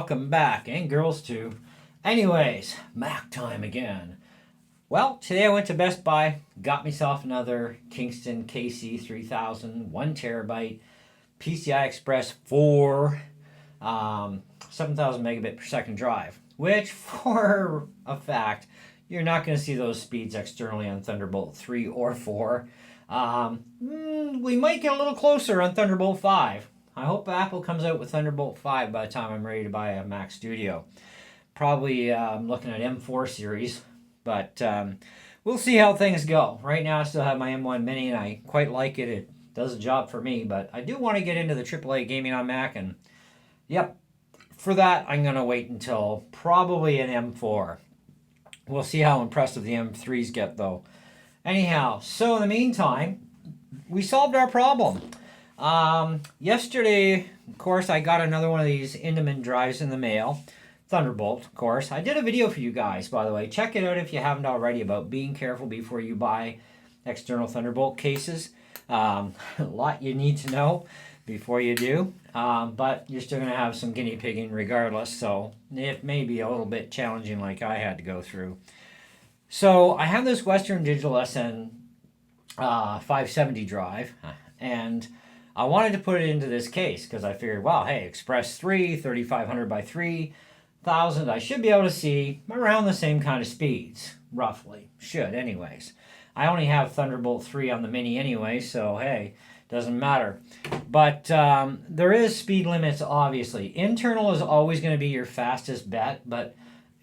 welcome back, and girls too. Anyways, Mac time again. Well, today I went to Best Buy, got myself another Kingston KC3000 1 terabyte PCI Express 4 7000 megabit per second drive, which for a fact you're not going to see those speeds externally on Thunderbolt 3 or 4. We might get a little closer on Thunderbolt 5. I hope Apple comes out with Thunderbolt 5 by the time I'm ready to buy a Mac Studio. Probably I'm looking at M4 series, but we'll see how things go. Right now I still have my M1 Mini and I quite like it. It does a job for me, but I do want to get into the AAA gaming on Mac, and yep, for that I'm going to wait until probably an M4. We'll see how impressive the M3s get though. Anyhow, so in the meantime, we solved our problem. Yesterday, of course, I got another one of these Indemem drives in the mail. Thunderbolt, of course. I did a video for you guys, by the way. Check it out if you haven't already, about being careful before you buy external Thunderbolt cases. A lot you need to know before you do. But you're still going to have some guinea pigging regardless, so it may be a little bit challenging like I had to go through. So I have this Western Digital SN 570 drive, and I wanted to put it into this case because I figured, well, hey, Express 3, 3500 by 3000, I should be able to see around the same kind of speeds, roughly. Should, anyways. I only have Thunderbolt 3 on the Mini anyway, so hey, doesn't matter. But there is speed limits, obviously. Internal is always going to be your fastest bet, but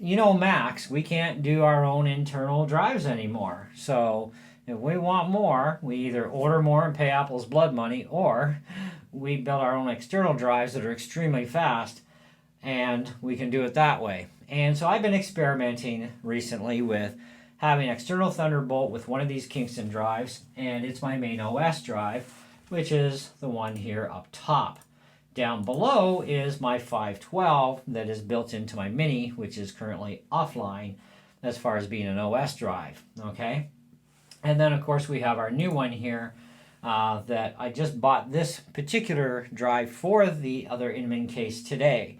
you know, Macs, we can't do our own internal drives anymore. So if we want more, we either order more and pay Apple's blood money, or we build our own external drives that are extremely fast, and we can do it that way. And so I've been experimenting recently with having external Thunderbolt with one of these Kingston drives, and it's my main OS drive, which is the one here up top. Down below is my 512 that is built into my Mini, which is currently offline as far as being an OS drive. Okay. And then, of course, we have our new one here that I just bought this particular drive for the other Indemem case today.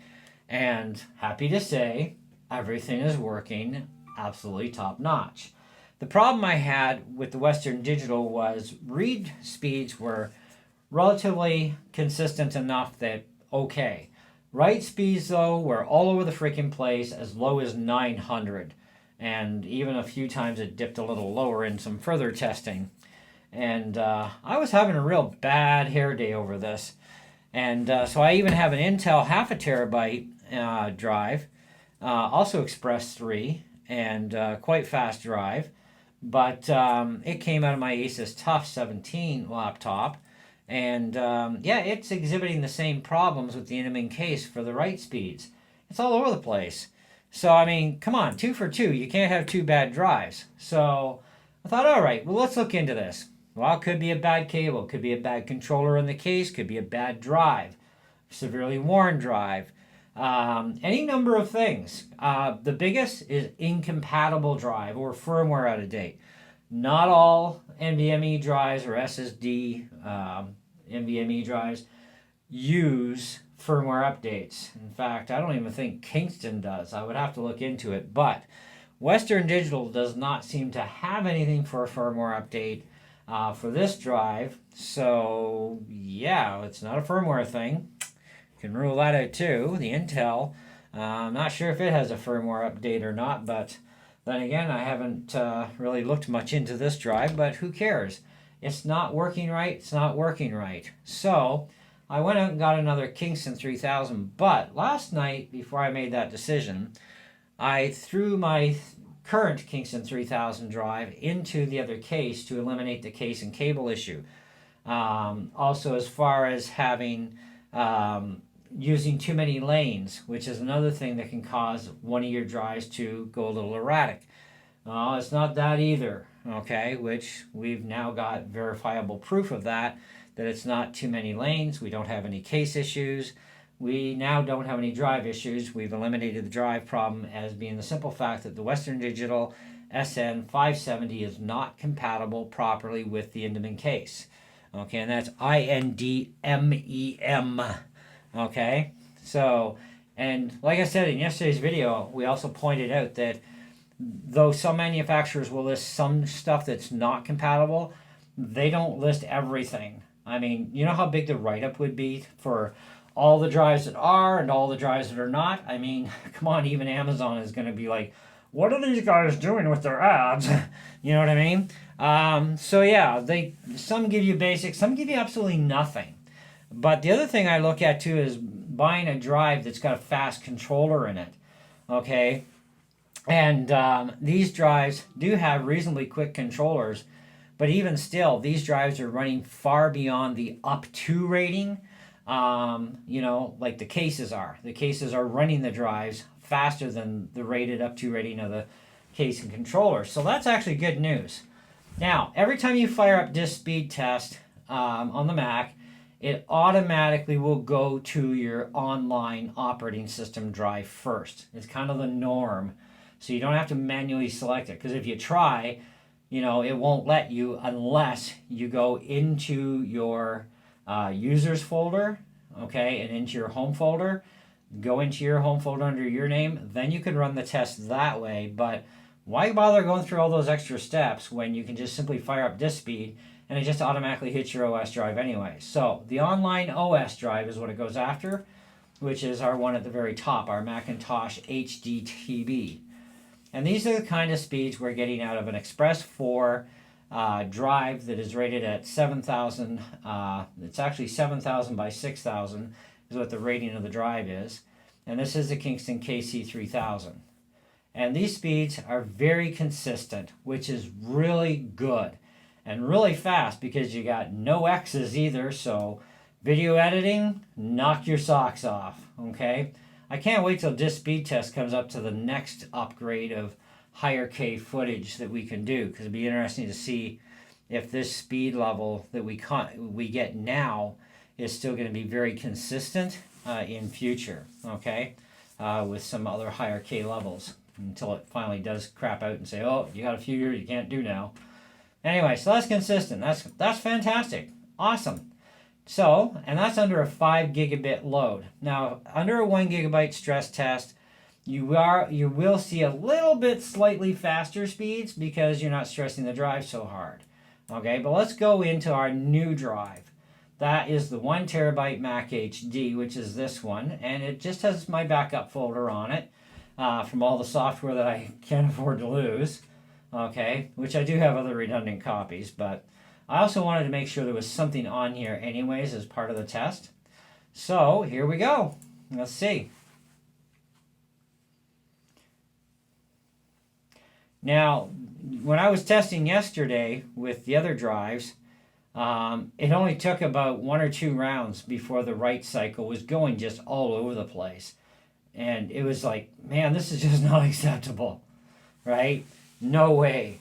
And happy to say, everything is working absolutely top notch. The problem I had with the Western Digital was read speeds were relatively consistent enough that okay. Write speeds, though, were all over the freaking place, as low as 900. And even a few times it dipped a little lower in some further testing. And I was having a real bad hair day over this. And so I even have an Intel half a terabyte drive, also Express 3, and quite fast drive. But it came out of my Asus TUF 17 laptop. And yeah, it's exhibiting the same problems with the Indemem case for the write speeds. It's all over the place. So, I mean, come on, 2 for 2. You can't have 2 bad drives. So, I thought, all right, well, let's look into this. Well, it could be a bad cable, could be a bad controller in the case, could be a bad drive, severely worn drive, any number of things. The biggest is incompatible drive or firmware out of date. Not all NVMe drives or SSD NVMe drives use firmware updates. In fact, I don't even think Kingston does. I would have to look into it. But Western Digital does not seem to have anything for a firmware update for this drive. So, yeah, it's not a firmware thing. You can rule that out too. The Intel, I'm not sure if it has a firmware update or not, but then again, I haven't really looked much into this drive, but who cares? It's not working right. It's not working right. So I went out and got another Kingston 3000, but last night, before I made that decision, I threw my current Kingston 3000 drive into the other case to eliminate the case and cable issue. Also, as far as having using too many lanes, which is another thing that can cause one of your drives to go a little erratic. It's not that either, okay, which we've now got verifiable proof of that it's not too many lanes. We don't have any case issues. We now don't have any drive issues. We've eliminated the drive problem as being the simple fact that the Western Digital SN 570 is not compatible properly with the Indemem case. Okay, and that's INDMEM. Okay, so And like I said in yesterday's video, we also pointed out that though some manufacturers will list some stuff that's not compatible, they don't list everything. I mean, you know how big the write-up would be for all the drives that are and all the drives that are not? I mean, come on, even Amazon is going to be like, what are these guys doing with their ads? You know what I mean? So yeah, some give you basics, some give you absolutely nothing. But the other thing I look at too is buying a drive that's got a fast controller in it. Okay, and these drives do have reasonably quick controllers, but even still, these drives are running far beyond the up to rating. You know, like the cases are. The cases are running the drives faster than the rated up to rating of the case and controller. So that's actually good news. Now, every time you fire up disk speed test on the Mac, it automatically will go to your online operating system drive first. It's kind of the norm. So you don't have to manually select it, because if you try, you know, it won't let you unless you go into your users folder, okay, and into your home folder. Go into your home folder under your name, then you can run the test that way. But why bother going through all those extra steps when you can just simply fire up disk speed and it just automatically hits your OS drive anyway? So the online OS drive is what it goes after, which is our one at the very top, our Macintosh HDTB. And these are the kind of speeds we're getting out of an Express 4 drive that is rated at 7,000. It's actually 7,000 by 6,000 is what the rating of the drive is. And this is the Kingston KC3000. And these speeds are very consistent, which is really good and really fast, because you got no X's either. So video editing, knock your socks off, okay? I can't wait till disk speed test comes up to the next upgrade of higher K footage that we can do, because it'd be interesting to see if this speed level that we get now is still going to be very consistent in future, okay, with some other higher K levels, until it finally does crap out and say, oh, you got a few years you can't do now. Anyway, so that's consistent. That's fantastic. Awesome. So, and that's under a 5 gigabit load. Now, under a 1 gigabyte stress test, you will see a little bit slightly faster speeds because you're not stressing the drive so hard. Okay, but let's go into our new drive. That is the 1 terabyte Mac HD, which is this one, and it just has my backup folder on it from all the software that I can't afford to lose. Okay, which I do have other redundant copies, but I also wanted to make sure there was something on here anyways as part of the test. So here we go. Let's see. Now, when I was testing yesterday with the other drives, it only took about 1 or 2 rounds before the write cycle was going just all over the place. And it was like, man, this is just not acceptable, right? No way.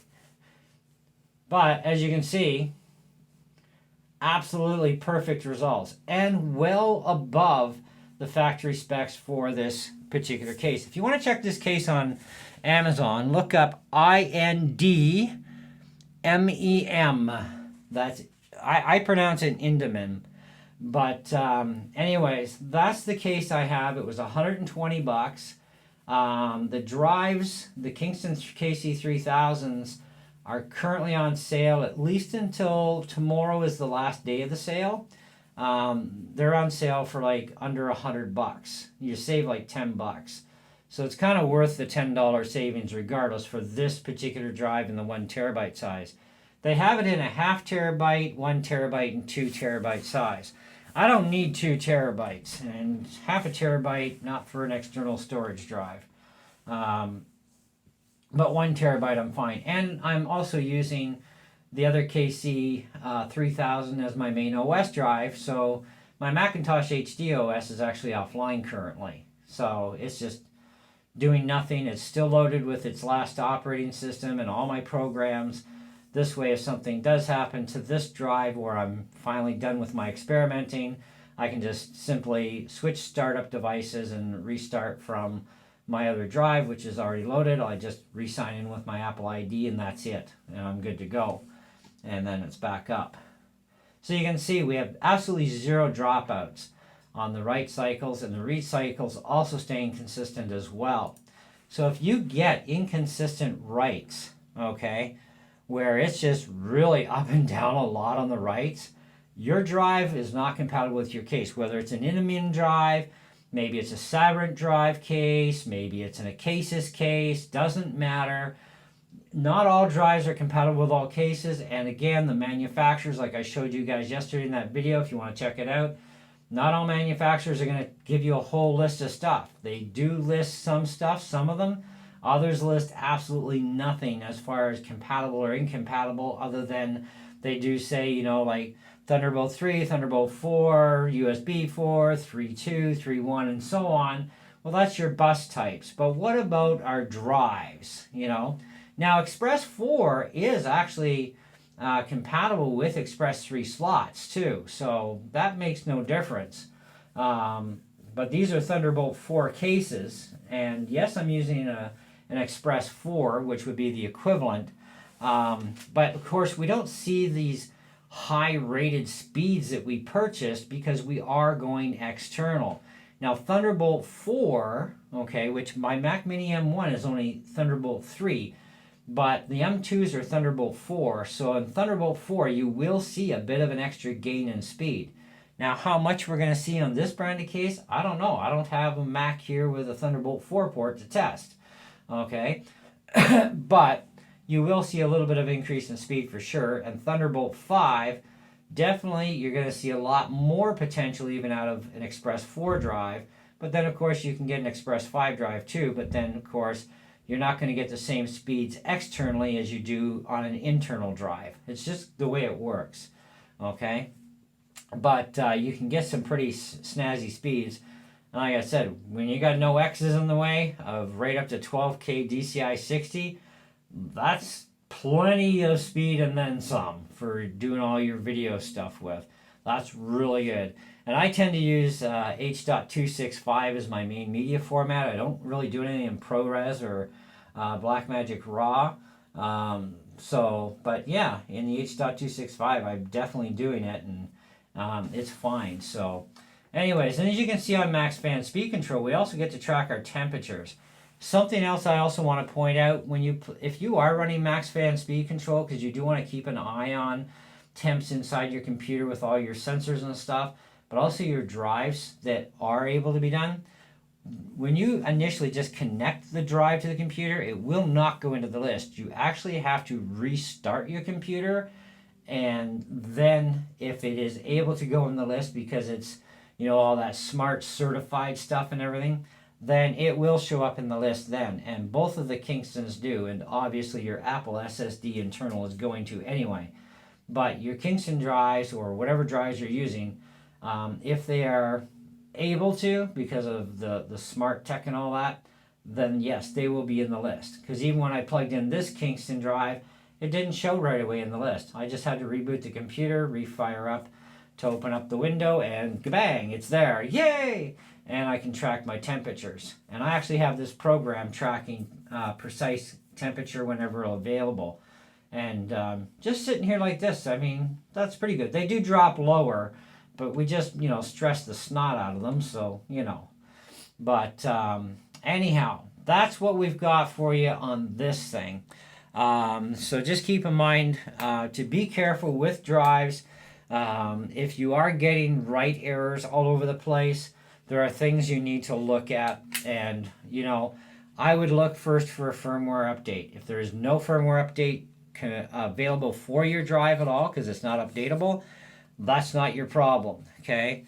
But as you can see, absolutely perfect results and well above the factory specs for this particular case. If you want to check this case on Amazon, look up Indemem. That's I pronounce it Indemem. But anyways, that's the case I have. It was $120. The drives, the Kingston KC3000s, are currently on sale at least until tomorrow is the last day of the sale. They're on sale for like under $100. You save like $10. So it's kind of worth the $10 savings regardless for this particular drive in the 1 terabyte size. They have it in a 0.5 terabyte, 1 terabyte, and 2 terabyte size. I don't need 2 terabytes, and 0.5 terabyte, not for an external storage drive. But 1 terabyte I'm fine. And I'm also using the other KC3000 as my main OS drive, so my Macintosh HD OS is actually offline currently. So it's just doing nothing. It's still loaded with its last operating system and all my programs. This way, if something does happen to this drive where I'm finally done with my experimenting, I can just simply switch startup devices and restart from my other drive, which is already loaded. I just re-sign in with my Apple ID and that's it. And I'm good to go. And then it's back up. So you can see we have absolutely 0 dropouts. on the write cycles, and the read cycles also staying consistent as well. So if you get inconsistent writes, okay, where it's just really up and down a lot on the writes, your drive is not compatible with your case, whether it's an Indemem drive, maybe it's a Sabrent drive case, maybe it's an Acasis case, doesn't matter. Not all drives are compatible with all cases, and again, the manufacturers, like I showed you guys yesterday in that video, if you want to check it out, not all manufacturers are going to give you a whole list of stuff. They do list some stuff, some of them. Others list absolutely nothing as far as compatible or incompatible, other than they do say, you know, like Thunderbolt 3, Thunderbolt 4, USB 4, 3.2, 3.1, and so on. Well, that's your bus types. But what about our drives, you know? Now, Express 4 is actually compatible with Express 3 slots too, so that makes no difference. But these are Thunderbolt 4 cases, and yes, I'm using an Express 4, which would be the equivalent. But of course, we don't see these high rated speeds that we purchased because we are going external. Now, Thunderbolt 4, okay, which my Mac Mini M1 is only Thunderbolt 3, but the M2s are Thunderbolt 4, so in Thunderbolt 4 you will see a bit of an extra gain in speed. Now, how much we're going to see on this branded case, I don't know. I don't have a Mac here with a Thunderbolt 4 port to test, okay? But you will see a little bit of increase in speed for sure, and Thunderbolt 5, definitely you're going to see a lot more potential even out of an Express 4 drive, but then of course you can get an Express 5 drive too, but then of course you're not going to get the same speeds externally as you do on an internal drive. It's just the way it works, okay? But you can get some pretty snazzy speeds. And like I said, when you got no X's in the way of right up to 12K DCI 60, that's plenty of speed and then some for doing all your video stuff with. That's really good. And I tend to use H.265 as my main media format. I don't really do anything in ProRes or Blackmagic RAW. But yeah, in the H.265, I'm definitely doing it, and it's fine. So anyways, and as you can see on Max Fan Speed Control, we also get to track our temperatures. Something else I also want to point out, if you are running Max Fan Speed Control, because you do want to keep an eye on temps inside your computer with all your sensors and stuff, but also your drives that are able to be done. When you initially just connect the drive to the computer, it will not go into the list. You actually have to restart your computer, and then if it is able to go in the list because it's, you know, all that smart certified stuff and everything, then it will show up in the list then. And both of the Kingstons do, and obviously your Apple SSD internal is going to anyway. But your Kingston drives or whatever drives you're using, if they are able to, because of the smart tech and all that, then yes, they will be in the list. Because even when I plugged in this Kingston drive, it didn't show right away in the list. I just had to reboot the computer, refire up to open up the window, and kabang, it's there. Yay! And I can track my temperatures. And I actually have this program tracking precise temperature whenever available. And just sitting here like this, I mean, that's pretty good. They do drop lower, but we just, you know, stress the snot out of them, so, you know. But anyhow, that's what we've got for you on this thing. So just keep in mind to be careful with drives. If you are getting write errors all over the place, there are things you need to look at. And, you know, I would look first for a firmware update. If there is no firmware update available for your drive at all, because it's not updatable, that's not your problem, okay?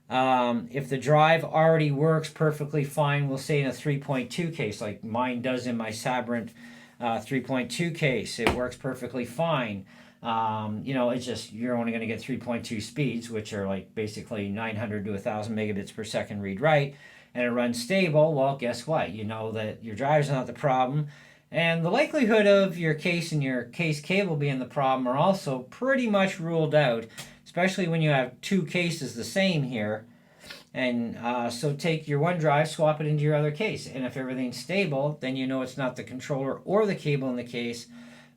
If the drive already works perfectly fine, we'll say in a 3.2 case, like mine does in my Sabrent 3.2 case, it works perfectly fine. You know, it's just you're only going to get 3.2 speeds, which are like basically 900 to 1,000 megabits per second read-write, and it runs stable. Well, guess what? You know that your drive's not the problem. And the likelihood of your case and your case cable being the problem are also pretty much ruled out, especially when you have two cases the same here. And so take your one drive, swap it into your other case. And if everything's stable, then you know it's not the controller or the cable in the case,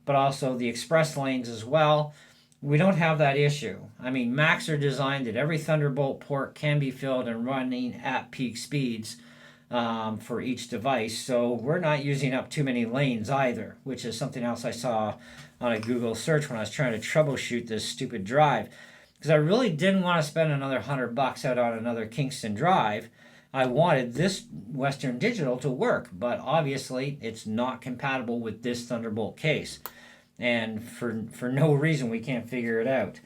but also the express lanes as well. we don't have that issue. I mean, Macs are designed that every Thunderbolt port can be filled and running at peak speeds for each device. So we're not using up too many lanes either, which is something else I saw on a Google search when I was trying to troubleshoot this stupid drive. Because I really didn't want to spend another $100 out on another Kingston drive. I wanted this Western Digital to work, but obviously it's not compatible with this Thunderbolt case. And for no reason we can't figure it out.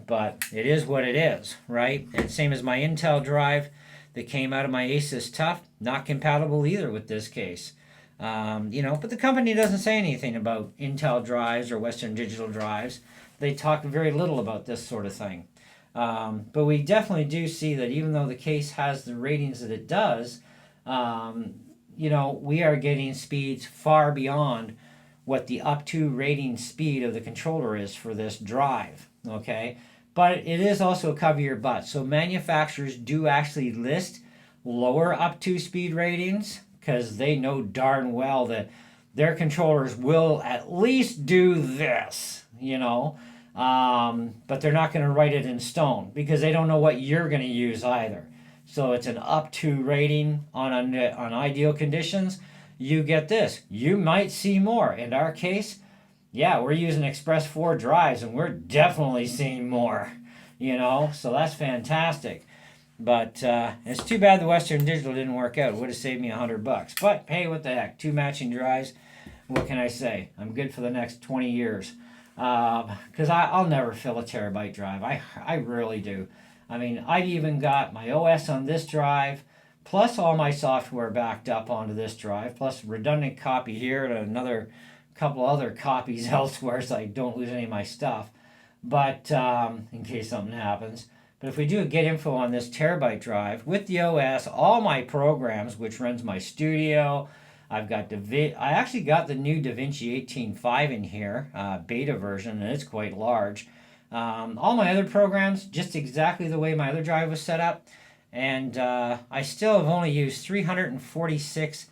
But it is what it is, right? And same as my Intel drive that came out of my Asus TUF, not compatible either with this case. But the company doesn't say anything about Intel drives or Western Digital drives. They talk very little about this sort of thing. But we definitely do see that even though the case has the ratings that it does, we are getting speeds far beyond what the up to rating speed of the controller is for this drive, okay? But it is also cover your butt. So manufacturers do actually list lower up to speed ratings because they know darn well that their controllers will at least do this, but they're not going to write it in stone because they don't know what you're going to use either. So it's an up to rating on ideal conditions. You get this. You might see more. In our case, yeah, we're using Express 4 drives and we're definitely seeing more, so that's fantastic. But it's too bad the Western Digital didn't work out. It would have saved me $100. But hey, what the heck? 2 matching drives. What can I say? I'm good for the next 20 years. Because I'll never fill a terabyte drive. I really do. I mean, I've even got my OS on this drive, plus all my software backed up onto this drive, plus redundant copy here and another couple other copies elsewhere so I don't lose any of my stuff. But in case something happens. But if we do a get info on this terabyte drive with the OS, all my programs, which runs my studio, I actually got the new DaVinci 18.5 in here, beta version, and it's quite large. All my other programs, just exactly the way my other drive was set up. And I still have only used 346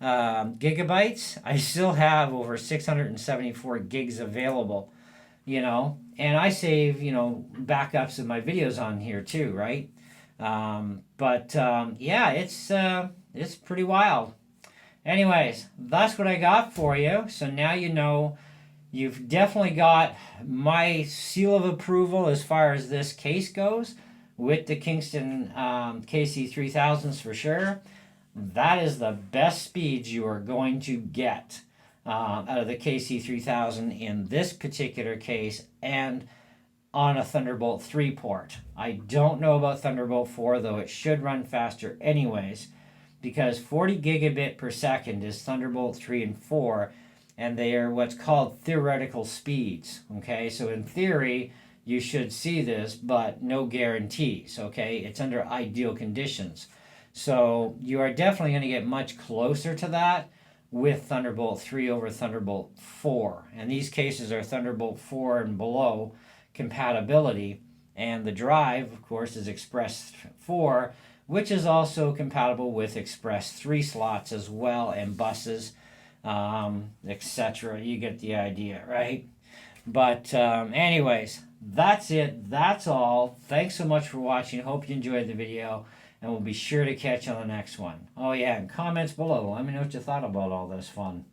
gigabytes. I still have over 674 gigs available, and I save, backups of my videos on here too, right? Yeah, it's pretty wild. Anyways, that's what I got for you. So now you've definitely got my seal of approval as far as this case goes with the Kingston KC3000s for sure. That is the best speeds you are going to get out of the KC3000 in this particular case and on a Thunderbolt 3 port. I don't know about Thunderbolt 4, though it should run faster anyways, because 40 gigabit per second is Thunderbolt 3 and 4, and they are what's called theoretical speeds, okay? So in theory, you should see this, but no guarantees, okay? It's under ideal conditions. So you are definitely going to get much closer to that with Thunderbolt 3 over Thunderbolt 4. And these cases are Thunderbolt 4 and below compatibility. And the drive, of course, is Express 4, which is also compatible with Express 3 slots as well, and buses, etc. You get the idea, right? But anyways, that's it. That's all. Thanks so much for watching. Hope you enjoyed the video, and we'll be sure to catch you on the next one. Oh yeah, and comments below. Let me know what you thought about all this fun.